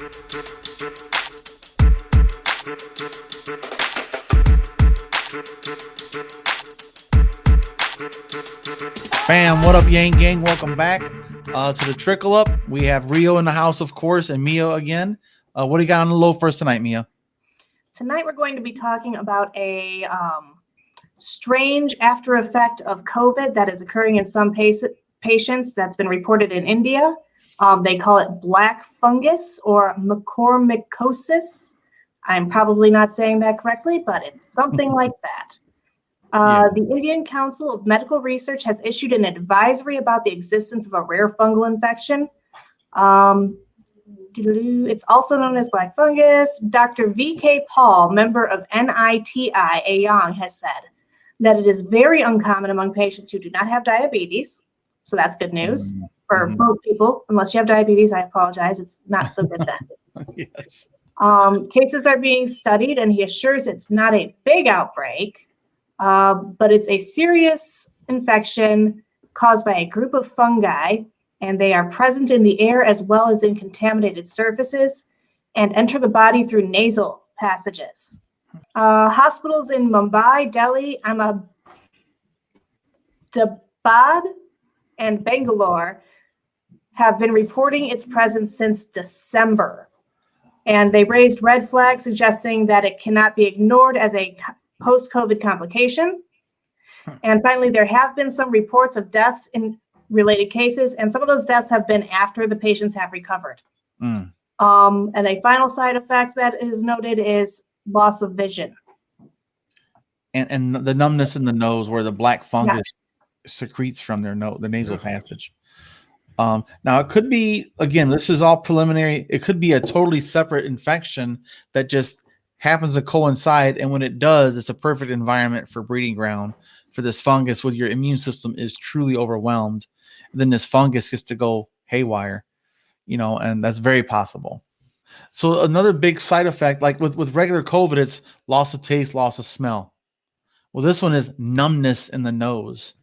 Bam, what up, Yang Gang? Welcome back to the Trickle Up. We have Rio in the house, of course, and Mia again. What do you got on the low for us tonight, Mia? Tonight we're going to be talking about a strange after effect of COVID that is occurring in some patients that's been reported in India. They call it black fungus or mucormycosis. I'm probably not saying that correctly, but it's something like that. The Indian Council of Medical Research has issued an advisory about the existence of a rare fungal infection. It's also known as black fungus. Dr. V.K. Paul, member of NITI Aayog, has said that it is very uncommon among patients who do not have diabetes. So that's good news for most people. Unless you have diabetes, I apologize. It's not so good then. Yes. Cases are being studied, and he assures it's not a big outbreak. But it's a serious infection caused by a group of fungi, and they are present in the air as well as in contaminated surfaces and enter the body through nasal passages. Hospitals in Mumbai, Delhi, Ahmedabad, and Bangalore have been reporting its presence since December. And they raised red flags suggesting that it cannot be ignored as a post-COVID complication. And finally, there have been some reports of deaths in related cases, and some of those deaths have been after the patients have recovered. And a final side effect that is noted is loss of vision. And the numbness in the nose where the black fungus secretes from their nose, the nasal passage. Now, it could be, again, this is all preliminary. It could be a totally separate infection that just happens to coincide, and when it does, it's a perfect environment for breeding ground for this fungus. When your immune system is truly overwhelmed, then this fungus gets to go haywire, and that's very possible. So another big side effect, like with regular COVID, it's loss of taste, loss of smell. Well, this one is numbness in the nose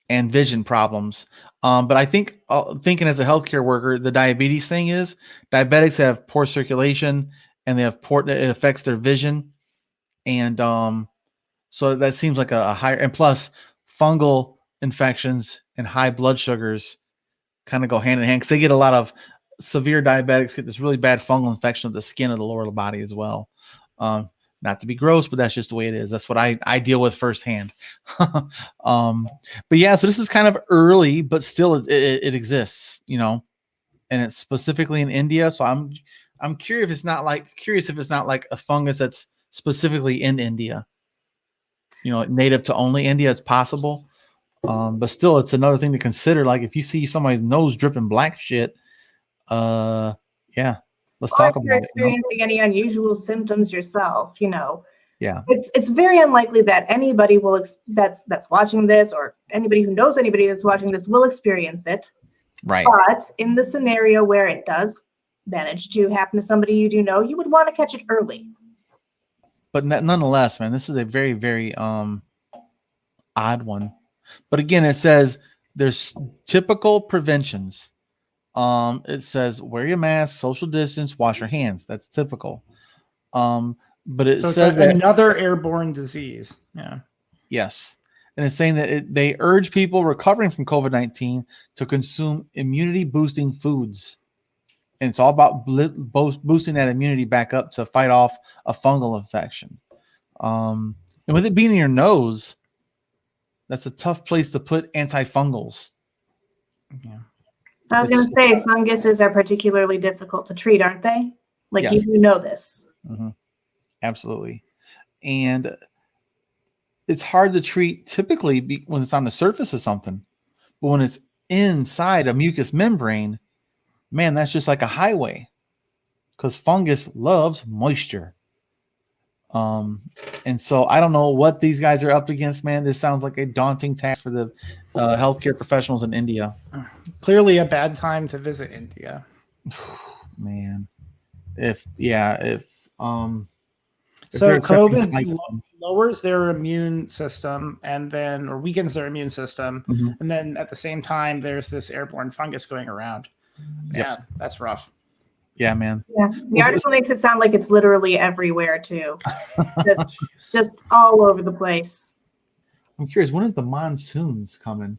and vision problems. But I think, thinking as a healthcare worker, the diabetes thing is diabetics have poor circulation, and they have it affects their vision. And so that seems like a higher, and plus fungal infections and high blood sugars kind of go hand in hand, because they get a lot of severe diabetics get this really bad fungal infection of the skin of the lower body as well. Not to be gross, but that's just the way it is. That's what I deal with firsthand. But yeah, so this is kind of early, but still it exists, and it's specifically in India. So I'm curious if it's not like a fungus that's specifically in India, native to only India. It's possible. But still, it's another thing to consider. Like if you see somebody's nose dripping black shit, let's talk about it. If you're experiencing any unusual symptoms yourself, Yeah, it's very unlikely that anybody that's watching this, or anybody who knows anybody that's watching this, will experience it. right. But in the scenario where it does manage to happen to somebody you do know, you would want to catch it early. But nonetheless, man, this is a very, very odd one. But again, it says there's typical preventions. It says wear your mask, social distance, wash your hands. That's typical. But it says that another airborne disease. Yeah. Yes. And it's saying that they urge people recovering from COVID-19 to consume immunity boosting foods. And it's all about boosting that immunity back up to fight off a fungal infection. And with it being in your nose, that's a tough place to put antifungals. Yeah. I was going to say, funguses are particularly difficult to treat, aren't they? Like, Yes. you know this. Mm-hmm. Absolutely. And it's hard to treat typically when it's on the surface of something. But when it's inside a mucous membrane, man, that's just like a highway, because fungus loves moisture. And so I don't know what these guys are up against, man. This sounds like a daunting task for the healthcare professionals in India. Clearly a bad time to visit India. Man, so COVID lowers their immune system or weakens their immune system. Mm-hmm. And then at the same time, there's this airborne fungus going around. Yep. Yeah, that's rough. Yeah, man. Yeah, the article makes it sound like it's literally everywhere too, just all over the place. I'm curious, when is the monsoons coming?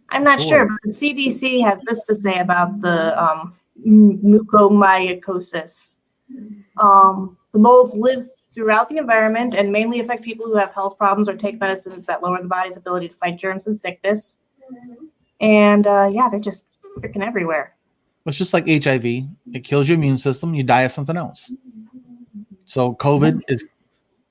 I'm not sure, but the CDC has this to say about the mucormycosis. The molds live throughout the environment and mainly affect people who have health problems or take medicines that lower the body's ability to fight germs and sickness. And yeah, they're just freaking everywhere. It's just like HIV. It kills your immune system. You die of something else. So COVID is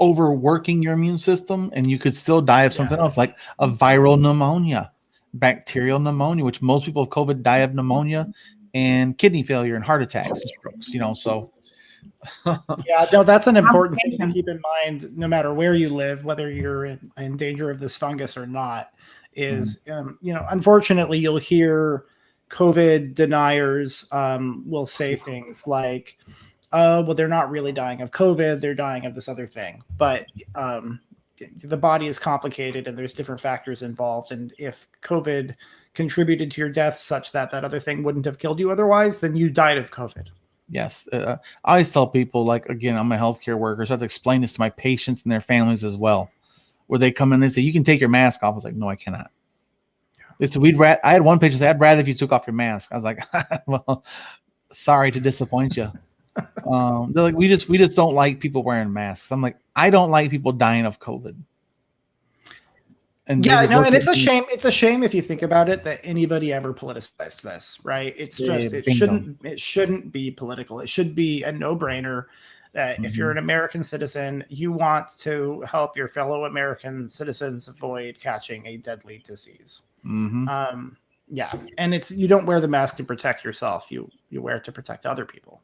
overworking your immune system, and you could still die of something else, like a viral pneumonia, bacterial pneumonia, which most people with COVID die of pneumonia and kidney failure and heart attacks and strokes, so. Yeah, no, that's an important thing to keep in mind, no matter where you live, whether you're in danger of this fungus or not, is, unfortunately, you'll hear COVID deniers will say things like, well, they're not really dying of COVID, they're dying of this other thing. But the body is complicated and there's different factors involved. And if COVID contributed to your death such that other thing wouldn't have killed you otherwise, then you died of COVID. Yes. I always tell people, like, again, I'm a healthcare worker, so I have to explain this to my patients and their families as well, where they come in and say, you can take your mask off. I was like, no, I cannot. They said, I had one patient say, I'd rather if you took off your mask. I was like, well, sorry to disappoint you. They're like, we just don't like people wearing masks. I'm like, I don't like people dying of COVID. And and it's a shame. It's a shame if you think about it that anybody ever politicized this, right? It's just it shouldn't be political. It should be a no-brainer that if you're an American citizen, you want to help your fellow American citizens avoid catching a deadly disease. And you don't wear the mask to protect yourself. You wear it to protect other people.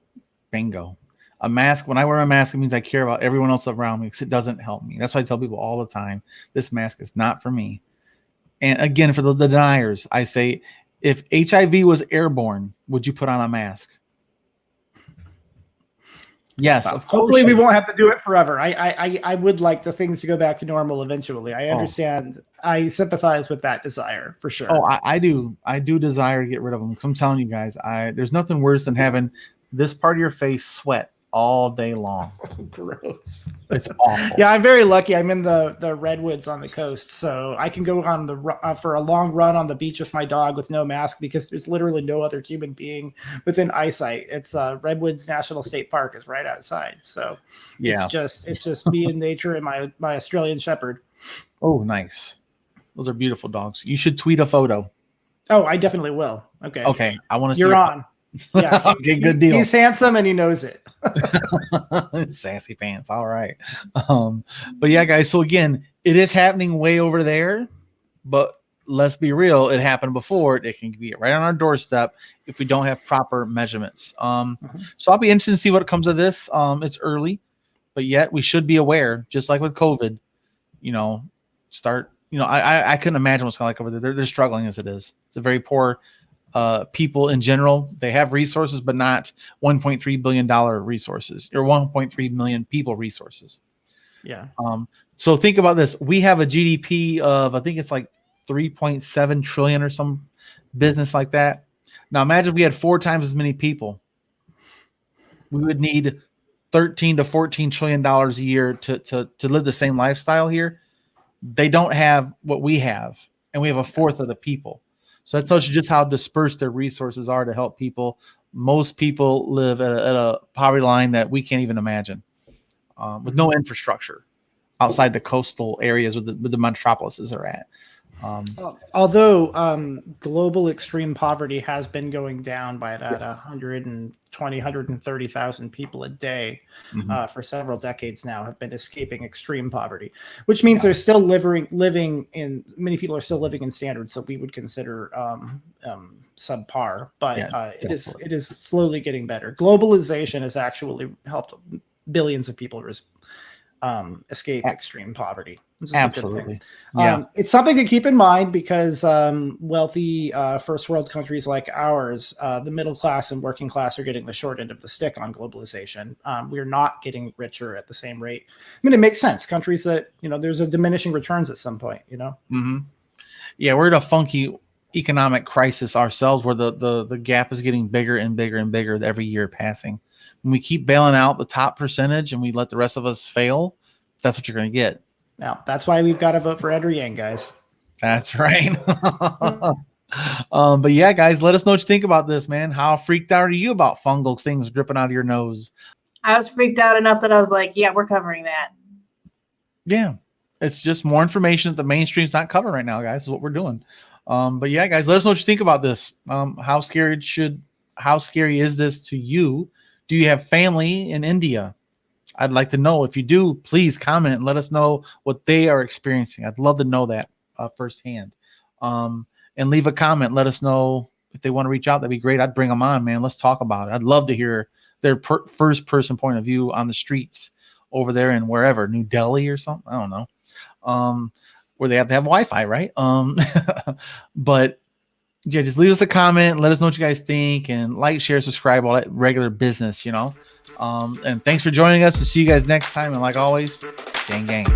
Bingo. A mask, when I wear a mask, it means I care about everyone else around me because it doesn't help me. That's why I tell people all the time, this mask is not for me. And again, for the deniers, I say, if HIV was airborne, would you put on a mask? Yes. Well, hopefully we won't have to do it forever. I would like the things to go back to normal eventually. I understand. I sympathize with that desire for sure. Oh, I do. I do desire to get rid of them. Because I'm telling you guys, there's nothing worse than having this part of your face sweat all day long. Gross. It's awful. Yeah, I'm very lucky. I'm in the redwoods on the coast, so I can go on for a long run on the beach with my dog with no mask because there's literally no other human being within eyesight. It's Redwoods National State Park is right outside, so it's just me and nature and my Australian Shepherd. Oh, nice. Those are beautiful dogs. You should tweet a photo. Oh, I definitely will. Okay. I want to see. You're on. Yeah. Okay, good deal. He's handsome and he knows it. Sassy pants. All right. But yeah, guys. So again, it is happening way over there, but let's be real. It happened before. It can be right on our doorstep if we don't have proper measurements. So I'll be interested to see what comes of this. It's early, but yet we should be aware, just like with COVID, I couldn't imagine what's going to like over there. They're struggling as it is. It's a very poor people in general. They have resources, but not $1.3 billion resources or 1.3 million people resources. Yeah. So think about this. We have a GDP of, I think it's like 3.7 trillion or some business like that. Now imagine if we had 4 times as many people. We would need 13 to 14 trillion dollars a year to live the same lifestyle here. They don't have what we have, and we have a fourth of the people. So that tells you just how dispersed their resources are to help people. Most people live at a poverty line that we can't even imagine, with no infrastructure outside the coastal areas where the metropolises are at. Although global extreme poverty has been going down by about 130,000 people a day for several decades now have been escaping extreme poverty, which means they're still living in, many people are still living in standards that we would consider subpar, but it is slowly getting better. Globalization has actually helped billions of people escape extreme poverty. Absolutely. It's something to keep in mind because wealthy first world countries like ours, the middle class and working class are getting the short end of the stick on globalization. We're not getting richer at the same rate. I mean, it makes sense. Countries that, there's a diminishing returns at some point, Yeah, we're at a funky economic crisis ourselves, where the gap is getting bigger and bigger and bigger every year passing. When we keep bailing out the top percentage and we let the rest of us fail, that's what you're going to get. Now, that's why we've got to vote for Ed Yang, guys. That's right. But yeah, guys, let us know what you think about this, man. How freaked out are you about fungal things dripping out of your nose? I was freaked out enough that I was like, yeah, we're covering that. Yeah. It's just more information that the mainstream's not covering right now, guys, is what we're doing. But yeah, guys, let us know what you think about this. How scary is this to you? Do you have family in India? I'd like to know. If you do, please comment and let us know what they are experiencing. I'd love to know that firsthand. And leave a comment. Let us know if they want to reach out. That'd be great. I'd bring them on, man. Let's talk about it. I'd love to hear their first person point of view on the streets over there in wherever, New Delhi or something. I don't know. Where they have to have Wi-Fi, right? But yeah, just leave us a comment. Let us know what you guys think, and like, share, subscribe, all that regular business, you know. And thanks for joining us. We'll see you guys next time. And like always, gang, gang.